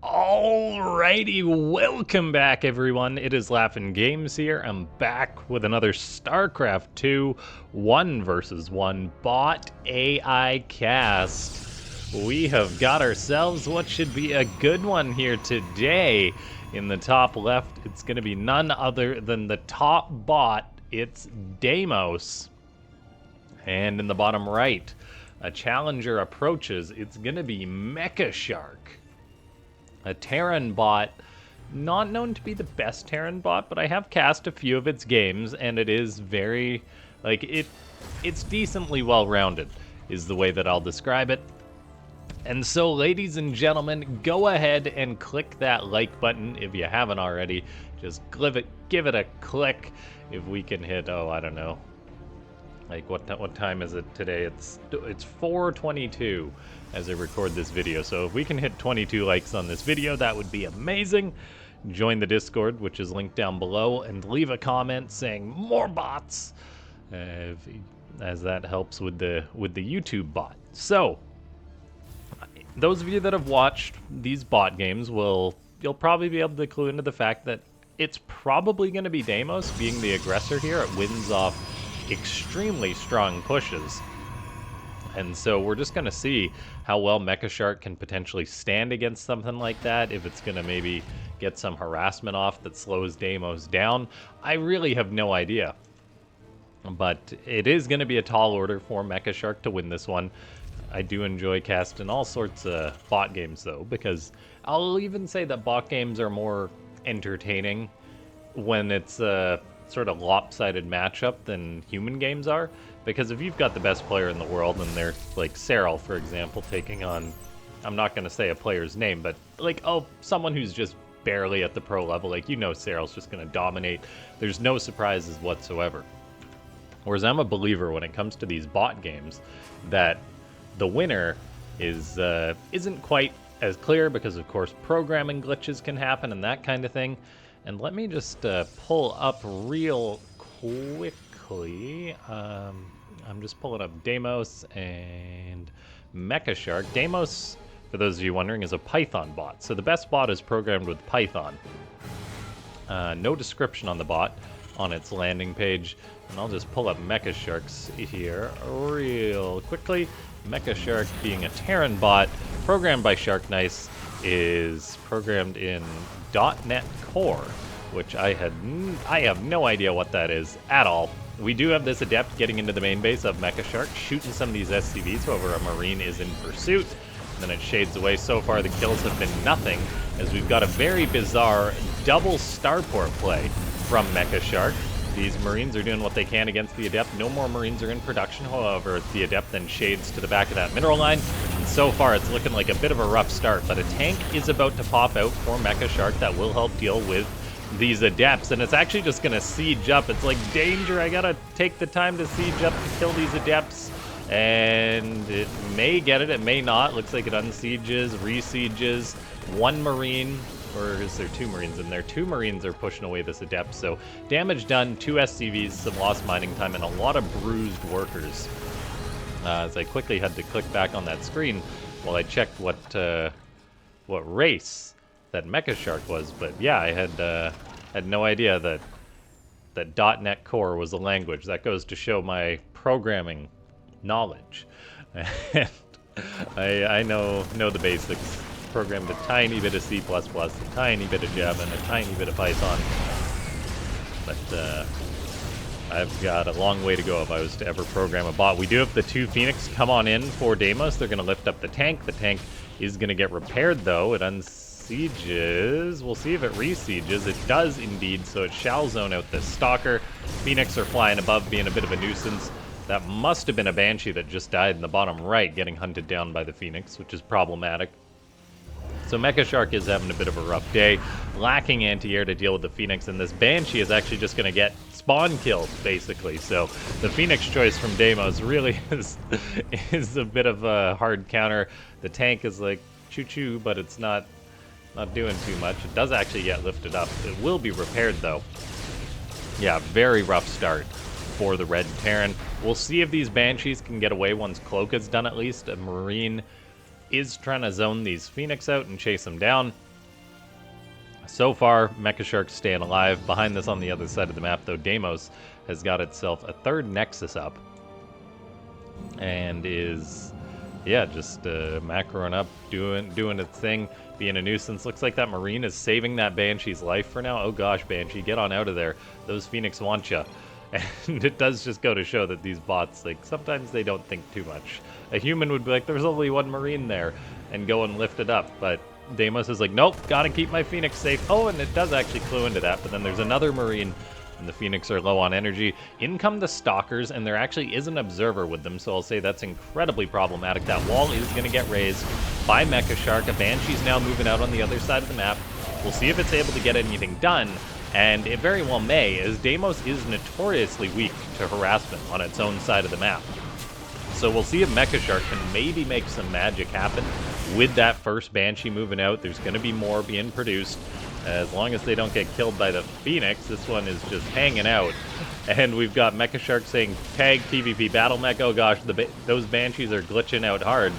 Alrighty, welcome back everyone. It is LaughNgamez here. I'm back with another Starcraft 2 1 versus 1 bot AI cast. We have got ourselves what should be a good one here today. In the top left, it's going to be none other than the top bot. It's Deimos. And in the bottom right, a challenger approaches. It's going to be MechaShark. A Terran bot, not known to be the best Terran bot, but I have cast a few of its games, and it is very, it's decently well-rounded, is the way that I'll describe it. And so, ladies and gentlemen, go ahead and click that like button if you haven't already. Just give it a click. If we can hit, oh, I don't know, like what time is it today? It's 4:22 as I record this video. So if we can hit 22 likes on this video, that would be amazing. Join the Discord, which is linked down below, and leave a comment saying more bots, as that helps with the YouTube bot. So those of you that have watched these bot games you'll probably be able to clue into the fact that it's probably going to be Deimos being the aggressor here. It wins off extremely strong pushes. And so we're just going to see how well MechaShark can potentially stand against something like that, if it's going to maybe get some harassment off that slows Deimos down. I really have no idea. But it is going to be a tall order for MechaShark to win this one. I do enjoy casting all sorts of bot games, though, because I'll even say that bot games are more entertaining when it's a sort of lopsided matchup than human games are. Because if you've got the best player in the world, and they're like Cyril, for example, taking on, I'm not going to say a player's name, but like, oh, someone who's just barely at the pro level, like, you know, Cyril's just going to dominate. There's no surprises whatsoever. Whereas I'm a believer when it comes to these bot games that the winner isn't quite as clear, because of course programming glitches can happen and that kind of thing. And let me just pull up real quickly. I'm just pulling up Deimos and MechaShark. Deimos, for those of you wondering, is a Python bot. So the best bot is programmed with Python. No description on the bot on its landing page. And I'll just pull up MechaShark's here real quickly. MechaShark, being a Terran bot, programmed by SharkNice, is programmed in .NET Core, which I have no idea what that is at all. We do have this adept getting into the main base of MechaShark, shooting some of these SCVs, however a Marine is in pursuit. Then it shades away. So far the kills have been nothing, as we've got a very bizarre double starport play from MechaShark. These Marines are doing what they can against the Adept. No more Marines are in production, however, the Adept then shades to the back of that mineral line. And so far, it's looking like a bit of a rough start, but a tank is about to pop out for MechaShark that will help deal with these Adepts, and it's actually just going to siege up. It's like, danger, I gotta take the time to siege up to kill these Adepts. And it may get it, it may not. Looks like it unsieges, resieges. One Marine, or is there two Marines in there? Two Marines are pushing away this Adept, so damage done, 2 SCVs, some lost mining time, and a lot of bruised workers. As I quickly had to click back on that screen while I checked what race that MechaShark was, but yeah, I had no idea that .NET Core was a language. That goes to show my programming knowledge. And I know the basics. Programmed a tiny bit of C++, a tiny bit of Java, and a tiny bit of Python. But I've got a long way to go if I was to ever program a bot. We do have the 2 Phoenix come on in for Deimos. They're going to lift up the tank. The tank is going to get repaired, though. It unsieges. We'll see if it resieges. It does indeed, so it shall zone out this Stalker. Phoenix are flying above, being a bit of a nuisance. That must have been a Banshee that just died in the bottom right, getting hunted down by the Phoenix, which is problematic. So MechaShark is having a bit of a rough day, lacking anti-air to deal with the Phoenix, and this Banshee is actually just going to get spawn killed, basically. So the Phoenix choice from Deimos really is a bit of a hard counter. The tank is like choo-choo, but it's not doing too much. It does actually get lifted up. It will be repaired, though. Yeah, very rough start for the Red Terran. We'll see if these Banshees can get away once Cloak is done, at least. A Marine is trying to zone these Phoenix out and chase them down. So far, MechaShark's staying alive. Behind this on the other side of the map, though, Deimos has got itself a third Nexus up. And is, yeah, just macroing up, doing its thing, being a nuisance. Looks like that Marine is saving that Banshee's life for now. Oh gosh, Banshee, get on out of there. Those Phoenix want ya. And it does just go to show that these bots, like, sometimes they don't think too much. A human would be like, there's only one Marine there, and go and lift it up. But Deimos is like, nope, gotta keep my Phoenix safe. Oh, and it does actually clue into that, but then there's another Marine, and the Phoenix are low on energy. In come the Stalkers, and there actually is an Observer with them, so I'll say that's incredibly problematic. That wall is going to get raised by MechaShark. A Banshee's now moving out on the other side of the map. We'll see if it's able to get anything done, and it very well may, as Deimos is notoriously weak to harassment on its own side of the map. So we'll see if MechaShark can maybe make some magic happen with that first Banshee moving out. There's going to be more being produced. As long as they don't get killed by the Phoenix, this one is just hanging out. And we've got MechaShark saying, tag PvP Battle Mech. Oh gosh, those Banshees are glitching out hard.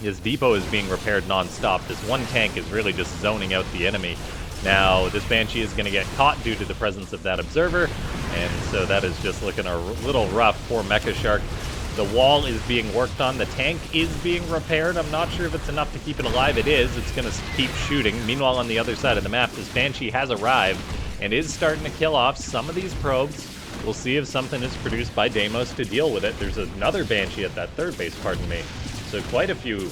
His depot is being repaired non-stop. This one tank is really just zoning out the enemy. Now, this Banshee is going to get caught due to the presence of that Observer, and so that is just looking a little rough for MechaShark. The wall is being worked on. The tank is being repaired. I'm not sure if it's enough to keep it alive. It is. It's going to keep shooting. Meanwhile, on the other side of the map, this Banshee has arrived and is starting to kill off some of these probes. We'll see if something is produced by Deimos to deal with it. There's another Banshee at that third base, pardon me. So quite a few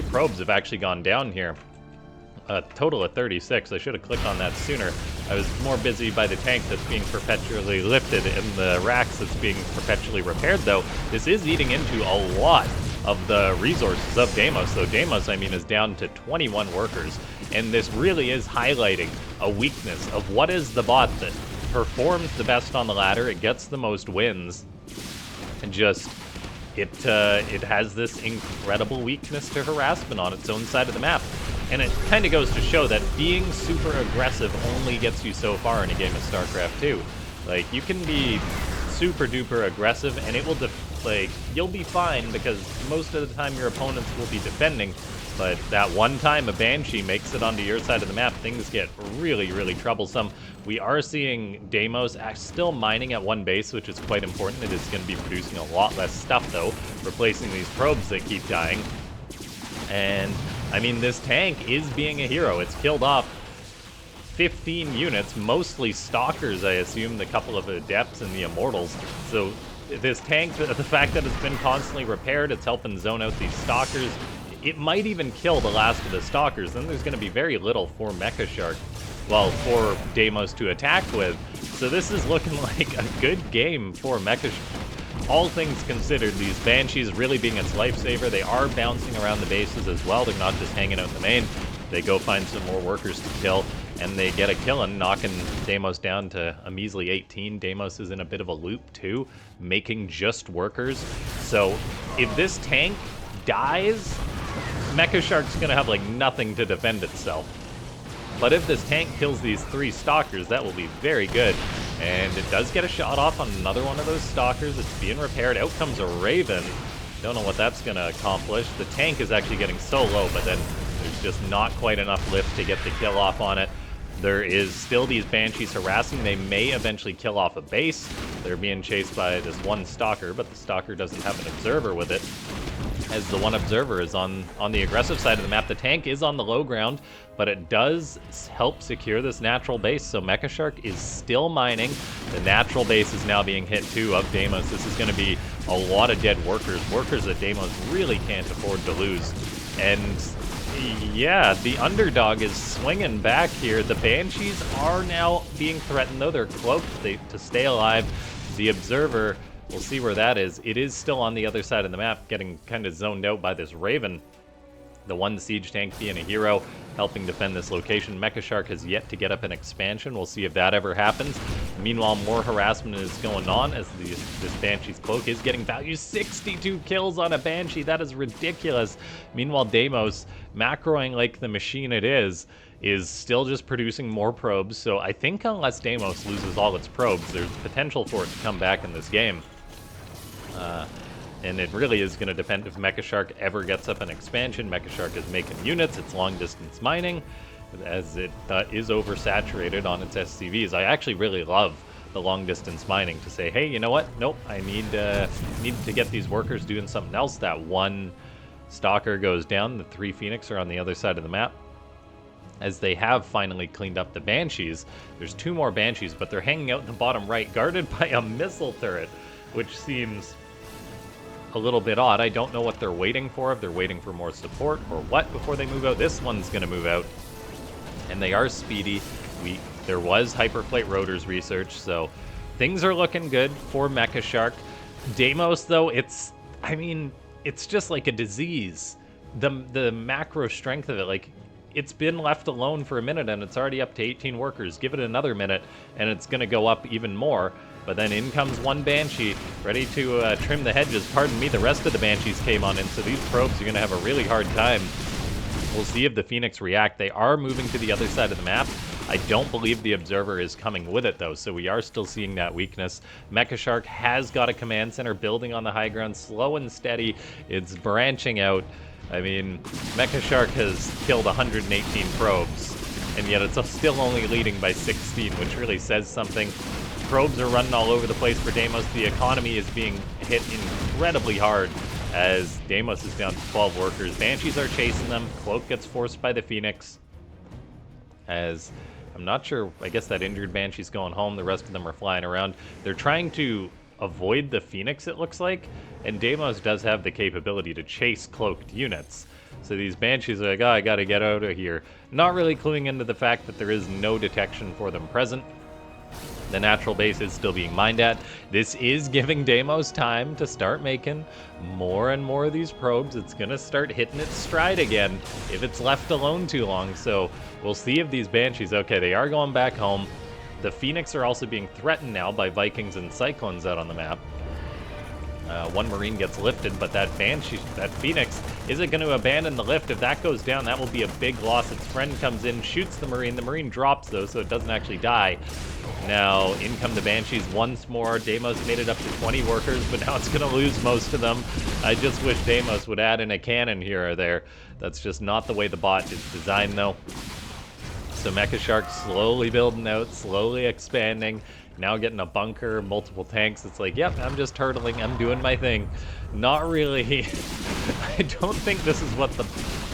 probes have actually gone down here. A total of 36. I should have clicked on that sooner. I was more busy by the tank that's being perpetually lifted and the racks that's being perpetually repaired, though. This is eating into a lot of the resources of Deimos. So Deimos, I mean, is down to 21 workers. And this really is highlighting a weakness of what is the bot that performs the best on the ladder. It gets the most wins. And just, it has this incredible weakness to harassment on its own side of the map. And it kind of goes to show that being super aggressive only gets you so far in a game of Starcraft 2. Like, you can be super duper aggressive and it will, you'll be fine because most of the time your opponents will be defending. But that one time a Banshee makes it onto your side of the map, things get really, really troublesome. We are seeing Deimos still mining at one base, which is quite important. It is going to be producing a lot less stuff, though, replacing these probes that keep dying. And, I mean, this tank is being a hero. It's killed off 15 units, mostly Stalkers, I assume, the couple of Adepts and the Immortals. So this tank, the fact that it's been constantly repaired, it's helping zone out these Stalkers. It might even kill the last of the Stalkers. Then there's going to be very little for MechaShark, well, for Deimos to attack with. So this is looking like a good game for MechaShark. All things considered, these Banshees really being its lifesaver. They are bouncing around the bases as well. They're not just hanging out in the main. They go find some more workers to kill, and they get a killing, knocking Deimos down to a measly 18. Deimos is in a bit of a loop, too, making just workers. So if this tank dies, MechaShark's going to have, like, nothing to defend itself. But if this tank kills these 3 Stalkers, that will be very good. And it does get a shot off on another one of those Stalkers. It's being repaired. Out comes a Raven. Don't know what that's going to accomplish. The tank is actually getting so low, but then there's just not quite enough lift to get the kill off on it. There is still these Banshees harassing. They may eventually kill off a base. They're being chased by this one Stalker, but the Stalker doesn't have an Observer with it, as the one Observer is on the aggressive side of the map. The tank is on the low ground, but it does help secure this natural base, so MechaShark is still mining. The natural base is now being hit, too, of Deimos. This is going to be a lot of dead workers that Deimos really can't afford to lose. And yeah, the underdog is swinging back here. The Banshees are now being threatened, though. They're cloaked to stay alive. The Observer, we'll see where that is. It is still on the other side of the map, getting kind of zoned out by this Raven. The one siege tank being a hero, helping defend this location. MechaShark has yet to get up an expansion. We'll see if that ever happens. Meanwhile, more harassment is going on as this Banshee's cloak is getting value. 62 kills on a Banshee. That is ridiculous. Meanwhile, Deimos, macroing like the machine it is still just producing more probes. So I think unless Deimos loses all its probes, there's potential for it to come back in this game. And it really is going to depend if MechaShark ever gets up an expansion. MechaShark is making units, it's long-distance mining, as it is oversaturated on its SCVs. I actually really love the long distance mining to say, hey, you know what? Nope, I need to get these workers doing something else. That one stalker goes down. The 3 Phoenix are on the other side of the map. As they have finally cleaned up the Banshees. There's 2 more Banshees, but they're hanging out in the bottom right, guarded by a missile turret, which seems a little bit odd. I don't know what they're waiting for, if they're waiting for more support or what before they move out. This one's going to move out, and they are speedy. There was Hyperplate Rotors research, so things are looking good for MechaShark. Deimos, though, it's just like a disease. The macro strength of it, like, it's been left alone for a minute, and it's already up to 18 workers. Give it another minute, and it's going to go up even more. But then in comes one Banshee, ready to trim the hedges. Pardon me, the rest of the Banshees came on in, so these probes are going to have a really hard time. We'll see if the Phoenix react. They are moving to the other side of the map. I don't believe the Observer is coming with it, though, so we are still seeing that weakness. MechaShark has got a command center building on the high ground, slow and steady. It's branching out. I mean, MechaShark has killed 118 probes, and yet it's still only leading by 16, which really says something. Probes are running all over the place for Deimos. The economy is being hit incredibly hard as Deimos is down to 12 workers. Banshees are chasing them. Cloak gets forced by the Phoenix. As I'm not sure, I guess that injured Banshee's going home. The rest of them are flying around. They're trying to avoid the Phoenix, it looks like, and Deimos does have the capability to chase cloaked units. So these Banshees are like, oh, I gotta get out of here. Not really cluing into the fact that there is no detection for them present. The natural base is still being mined at. This is giving Deimos time to start making more and more of these probes. It's going to start hitting its stride again if it's left alone too long. So we'll see if these Banshees... Okay, they are going back home. The Phoenix are also being threatened now by Vikings and Cyclones out on the map. One Marine gets lifted, but that Banshee, that Phoenix, isn't going to abandon the lift. If that goes down, that will be a big loss. Its friend comes in, shoots the Marine. The Marine drops, though, so it doesn't actually die. Now, in come the Banshees once more. Deimos made it up to 20 workers, but now it's going to lose most of them. I just wish Deimos would add in a cannon here or there. That's just not the way the bot is designed, though. So MechaShark slowly building out, slowly expanding. Now getting a bunker, multiple tanks. It's like, yep, I'm just turtling. I'm doing my thing. Not really. I don't think this is what the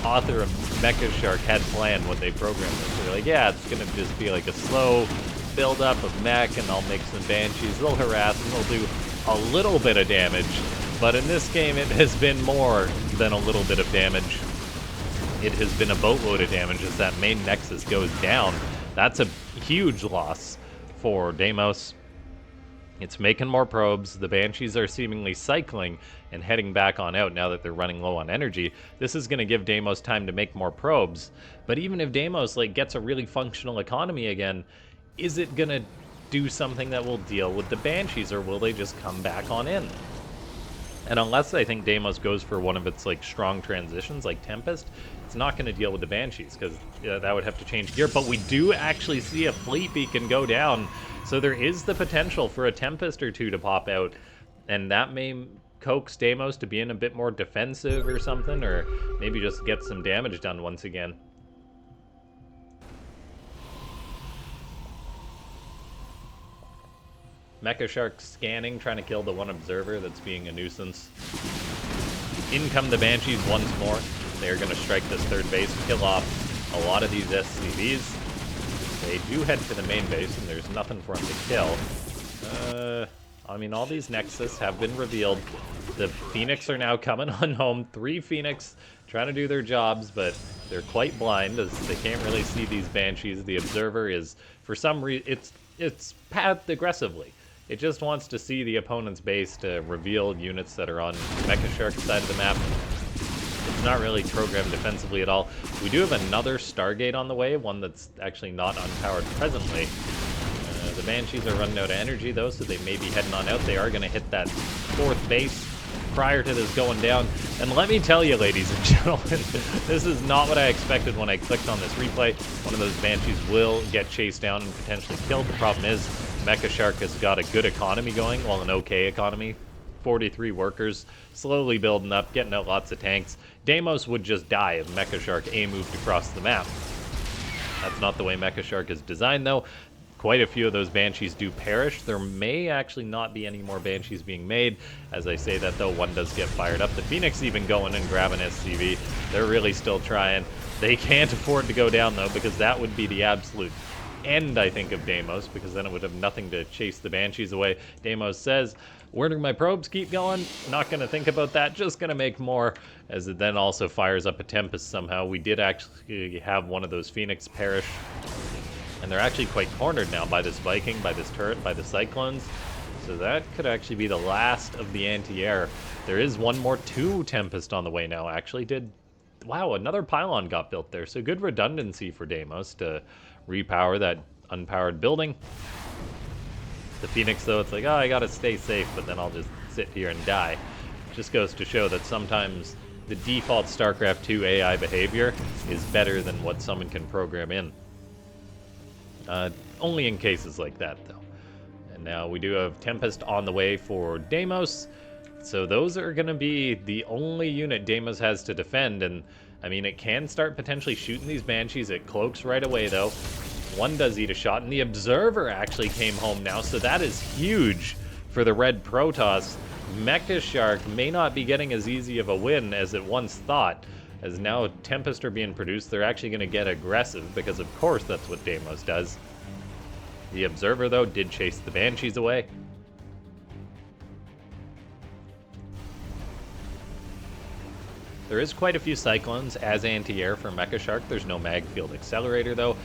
author of MechaShark had planned when they programmed this. They're like, yeah, it's going to just be like a slow build-up of mech, and I'll make some Banshees. They'll harass, and they'll do a little bit of damage. But in this game, it has been more than a little bit of damage. It has been a boatload of damage as that main nexus goes down. That's a huge loss for Deimos. It's making more probes. The Banshees are seemingly cycling and heading back on out now that they're running low on energy. This is going to give Deimos time to make more probes. But even if Deimos gets a really functional economy again, is it going to do something that will deal with the Banshees, or will they just come back on in? And unless I think Deimos goes for one of its strong transitions like Tempest, it's not going to deal with the Banshees, because that would have to change gear. But we do actually see a fleet beacon go down, so there is the potential for a Tempest or two to pop out, and that may coax Deimos to be in a bit more defensive or something, or maybe just get some damage done once again. MechaShark scanning, trying to kill the one Observer that's being a nuisance. In come the Banshees once more. They are going to strike this third base, kill off a lot of these SCVs. They do head to the main base, and there's nothing for them to kill. I mean, all these Nexus have been revealed. The Phoenix are now coming on home. 3 Phoenix trying to do their jobs, but they're quite blind as they can't really see these Banshees. The Observer is, for some reason, it's pathed aggressively. It just wants to see the opponent's base to reveal units that are on MechaShark's side of the map. It's not really programmed defensively at all. We do have another Stargate on the way, one that's actually not unpowered presently. The Banshees are running out of energy, though, so they may be heading on out. They are going to hit that 4th base prior to this going down. And let me tell you, ladies and gentlemen, this is not what I expected when I clicked on this replay. One of those Banshees will get chased down and potentially killed. The problem is, MechaShark has got a good economy going, well, an okay economy. 43 workers, slowly building up, getting out lots of tanks. Deimos would just die if MechaShark A moved across the map. That's not the way MechaShark is designed, though. Quite a few of those Banshees do perish. There may actually not be any more Banshees being made. As I say that, though, one does get fired up. The Phoenix even going and grabbing SCV. They're really still trying. They can't afford to go down, though, because that would be the absolute end, I think, of Deimos, because then it would have nothing to chase the Banshees away. Deimos says, where do my probes keep going? Not going to think about that, just going to make more, as it then also fires up a Tempest somehow. We did actually have one of those Phoenix perish, and they're actually quite cornered now by this Viking, by this turret, by the Cyclones. So that could actually be the last of the anti-air. There is one more 2 Tempest on the way now, actually. Wow, another pylon got built there, so good redundancy for Deimos to repower that unpowered building. The Phoenix, though, it's like, oh, I gotta stay safe, but then I'll just sit here and die. Just goes to show that sometimes the default StarCraft 2 AI behavior is better than what someone can program in. Only in cases like that, though. And now we do have Tempest on the way for Deimos. So those are going to be the only unit Deimos has to defend. And, I mean, it can start potentially shooting these Banshees. It cloaks right away, though. One does eat a shot, and the Observer actually came home now. So that is huge for the Red Protoss. MechaShark may not be getting as easy of a win as it once thought. As now Tempest are being produced, they're actually going to get aggressive, because of course that's what Deimos does. The Observer, though, did chase the Banshees away. There is quite a few Cyclones as anti-air for MechaShark. There's no mag field accelerator, though.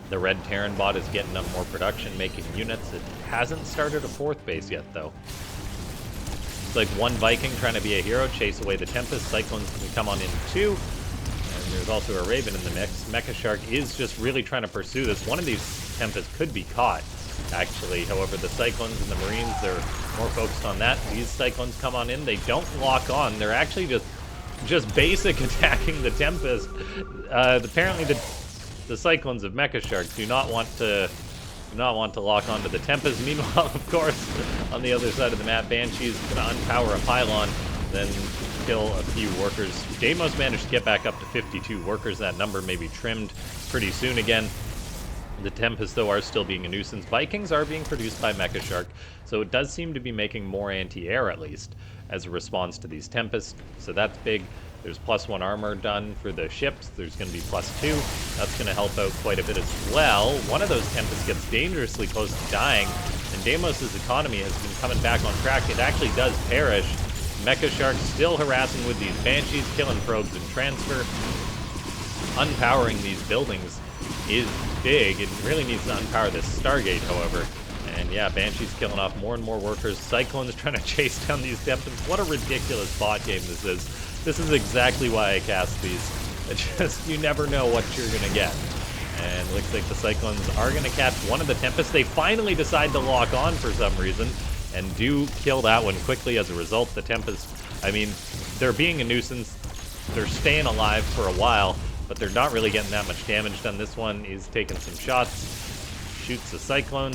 The Red Terran bot is getting up more production, making units. It hasn't started a 4th base yet, though. It's like one Viking trying to be a hero, chase away the Tempest. Cyclones can come on in too. And there's also a Raven in the mix. MechaShark is just really trying to pursue this. One of these Tempests could be caught, actually. However, the Cyclones and the Marines, they're more focused on that. These Cyclones come on in. They don't lock on. They're actually just basic attacking the Tempest. Apparently the Cyclones of MechaShark do not want to lock onto the Tempest. Meanwhile, of course, on the other side of the map, Banshee's gonna unpower a pylon, then kill a few workers. Deimos managed to get back up to 52 workers. That number may be trimmed pretty soon again. The Tempests, though, are still being a nuisance. Vikings are being produced by MechaShark, so it does seem to be making more anti-air, at least, as a response to these Tempests. So that's big. There's +1 armor done for the ships. There's going to be +2. That's going to help out quite a bit as well. One of those Tempests gets dangerously close to dying, and Deimos' economy has been coming back on track. It actually does perish. MechaShark still harassing with these Banshees, killing probes and transfer. Unpowering these buildings is big. It really needs to unpower this Stargate, however. And yeah, Banshee's killing off more and more workers. Cyclone's trying to chase down these Tempests. What a ridiculous bot game this is. This is exactly why I cast these. It's just, you never know what you're going to get. And it looks like the Cyclones are going to catch one of the Tempests. They finally decide to lock on for some reason, and do kill that one quickly as a result. The Tempest, I mean, they're being a nuisance. They're staying alive for a while, but they're not really getting that much damage done. This one is taking some shots. Shoots a Cyclone.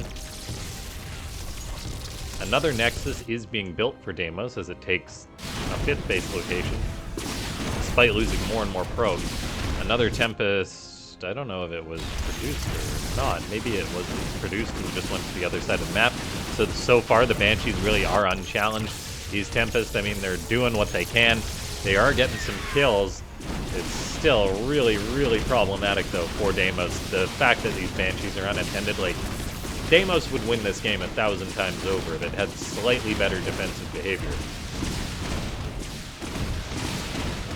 Another Nexus is being built for Deimos as it takes a 5th base location, despite losing more and more probes. Another Tempest, I don't know if it was produced or not. Maybe it wasn't produced and just went to the other side of the map. So far, the Banshees really are unchallenged. These Tempests, I mean, they're doing what they can. They are getting some kills. It's still really, really problematic, though, for Deimos. The fact that these Banshees are unattended, like, Deimos would win this game 1,000 times over if it had slightly better defensive behavior.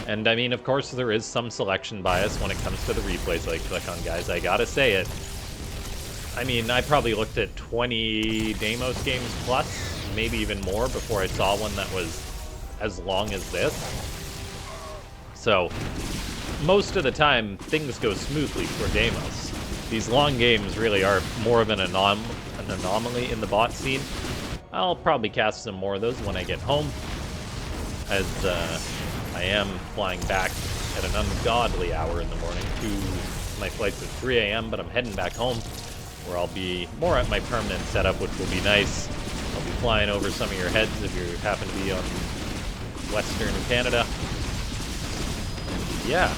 And I mean, of course, there is some selection bias when it comes to the replays I click on, guys. I gotta say it. I mean, I probably looked at 20 Deimos games plus, maybe even more, before I saw one that was as long as this. So, most of the time, things go smoothly for Deimos. These long games really are more of an anomaly in the bot scene. I'll probably cast some more of those when I get home, as I am flying back at an ungodly hour in the morning. My flight's at 3 a.m., but I'm heading back home, where I'll be more at my permanent setup, which will be nice. I'll be flying over some of your heads if you happen to be on Western Canada. And yeah.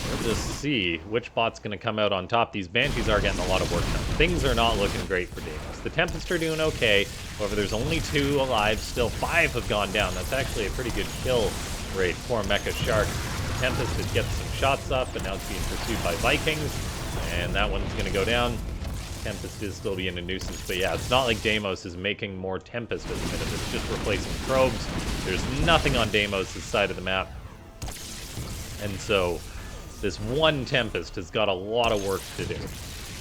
We'll just see which bot's going to come out on top. These Banshees are getting a lot of work done. Things are not looking great for Deimos. The Tempest are doing okay. However, there's only 2 alive. Still 5 have gone down. That's actually a pretty good kill rate for MechaShark. The Tempest did get some shots up, but now it's being pursued by Vikings. And that one's going to go down. Tempest is still being a nuisance. But yeah, it's not like Deimos is making more Tempest at the minute. It's just replacing probes. There's nothing on Deimos' side of the map. And so this one Tempest has got a lot of work to do.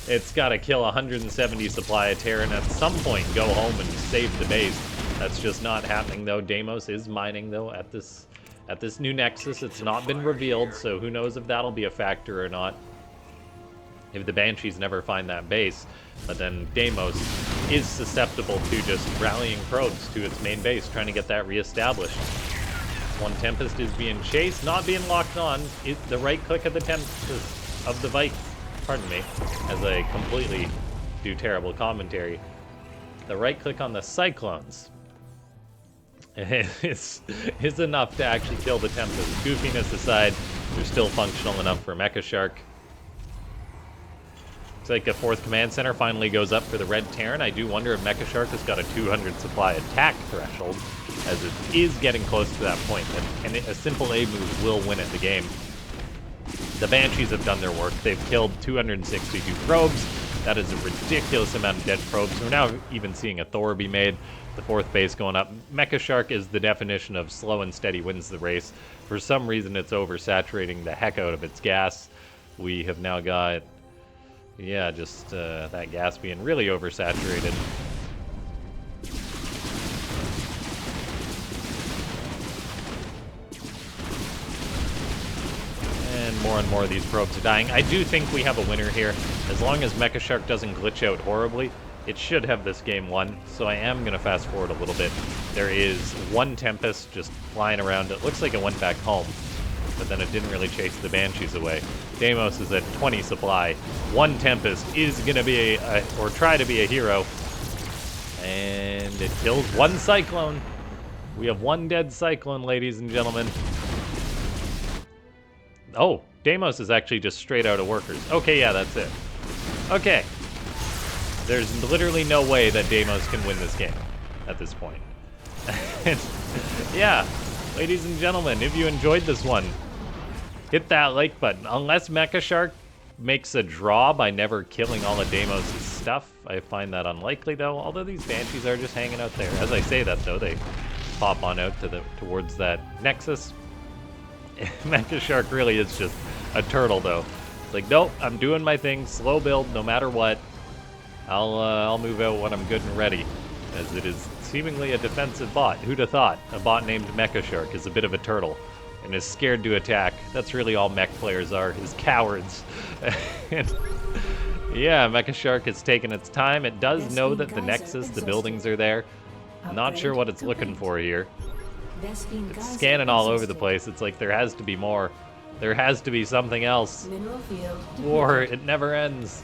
It's got to kill 170 supply of Terra and at some point go home and save the base. That's just not happening though. Deimos is mining though at this new Nexus. It's not been revealed, so who knows if that'll be a factor or not. If the Banshees never find that base, but then Deimos is susceptible to just rallying probes to its main base, trying to get that reestablished. One Tempest is being chased, not being locked on. The right click of the Tempest of the Vike, pardon me, as I completely do terrible commentary. The right click on the Cyclones is enough to actually kill the Tempest. Goofiness aside, they're still functional enough for MechaShark. Looks like a 4th command center finally goes up for the red Terran. I do wonder if MechaShark has got a 200 supply attack threshold, as it is getting close to that point, and a simple A move will win it the game. The Banshees have done their work. They've killed 262 probes. That is a ridiculous amount of dead probes. We're now even seeing a Thor be made. The 4th base going up. MechaShark is the definition of slow and steady wins the race. For some reason, it's oversaturating the heck out of its gas. We have now got, yeah, just that gas being really oversaturated. And more of these probes are dying. I do think we have a winner here. As long as MechaShark doesn't glitch out horribly, it should have this game won. So I am going to fast forward a little bit. There is one Tempest just flying around. It looks like it went back home, but then it didn't really chase the Banshees away. Deimos is at 20 supply. One Tempest is going to be or try to be a hero. And it kills one Cyclone. We have one dead Cyclone, ladies and gentlemen. Oh, Deimos is actually just straight out of workers. Okay, yeah, that's it. Okay. There's literally no way that Deimos can win this game at this point. Yeah, ladies and gentlemen, if you enjoyed this one, hit that like button. Unless MechaShark makes a draw by never killing all of Deimos' stuff, I find that unlikely though, although these Banshees are just hanging out there. As I say that though, they pop on out to towards that Nexus. MechaShark really is just a turtle though. It's like, nope, I'm doing my thing, slow build no matter what. I'll move out when I'm good and ready, as it is seemingly a defensive bot. Who'd have thought a bot named MechaShark is a bit of a turtle and is scared to attack? That's really all mech players are, is cowards. And yeah, MechaShark has taken its time. It does know that the Nexus, the buildings are there. Not sure what it's looking for here. It's scanning all over the place. It's like there has to be more. There has to be something else. War, it never ends.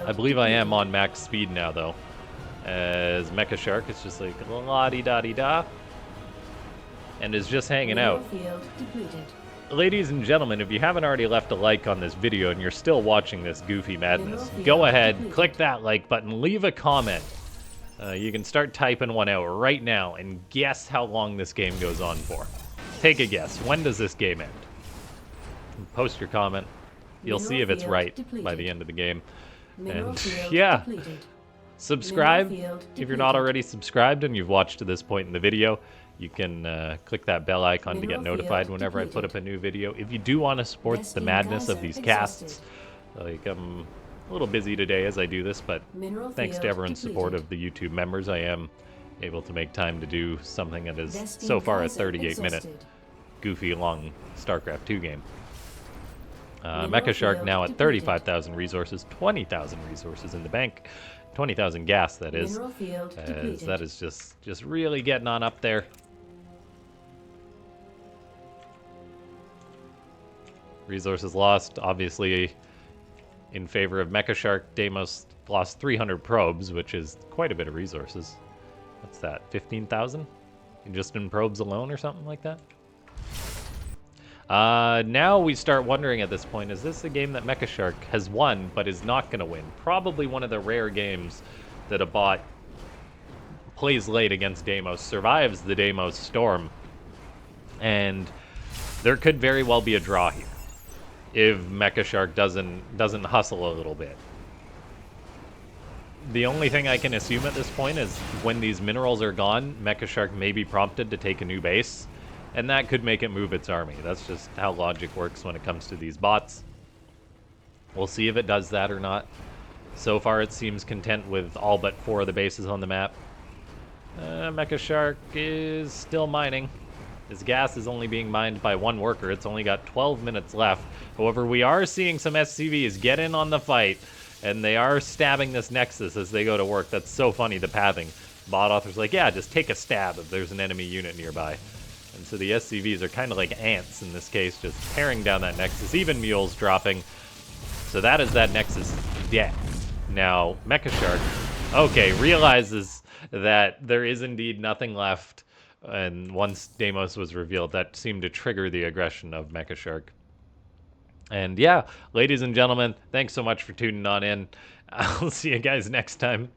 I believe I am on max speed now, though. As MechaShark is just like la-di-da-di-da. And is just hanging out. Ladies and gentlemen, if you haven't already left a like on this video and you're still watching this goofy madness, go ahead, click that like button, leave a comment. You can start typing one out right now and guess how long this game goes on for. Take a guess. When does this game end? Post your comment. You'll see if it's right by the end of the game. And yeah, subscribe if you're not already subscribed and you've watched to this point in the video. You can click that bell icon to get notified whenever I put up a new video. If you do want to support the madness of these casts, like I'm a little busy today as I do this, but thanks to everyone's support of the YouTube members, I am able to make time to do something that is so far a 38-minute goofy long StarCraft 2 game. MechaShark now at 35,000 resources, 20,000 resources in the bank, 20,000 gas, that is. As that is just really getting on up there. Resources lost, obviously, in favor of MechaShark. Deimos lost 300 probes, which is quite a bit of resources. What's that, 15,000? Just in probes alone or something like that? Now we start wondering at this point, is this a game that MechaShark has won but is not going to win? Probably one of the rare games that a bot plays late against Deimos, survives the Deimos storm, and there could very well be a draw here if MechaShark doesn't hustle a little bit. The only thing I can assume at this point is when these minerals are gone, MechaShark may be prompted to take a new base, and that could make it move its army. That's just how logic works when it comes to these bots. We'll see if it does that or not. So far, it seems content with all but 4 of the bases on the map. MechaShark is still mining. His gas is only being mined by 1 worker. It's only got 12 minutes left. However, we are seeing some SCVs get in on the fight, and they are stabbing this Nexus as they go to work. That's so funny, the pathing. Bot author's like, yeah, just take a stab if there's an enemy unit nearby. And so the SCVs are kind of like ants in this case, just tearing down that Nexus. Even Mule's dropping. So that is that Nexus dead. Now, MechaShark, okay, realizes that there is indeed nothing left. And once Deimos was revealed, that seemed to trigger the aggression of MechaShark. And yeah, ladies and gentlemen, thanks so much for tuning on in. I'll see you guys next time.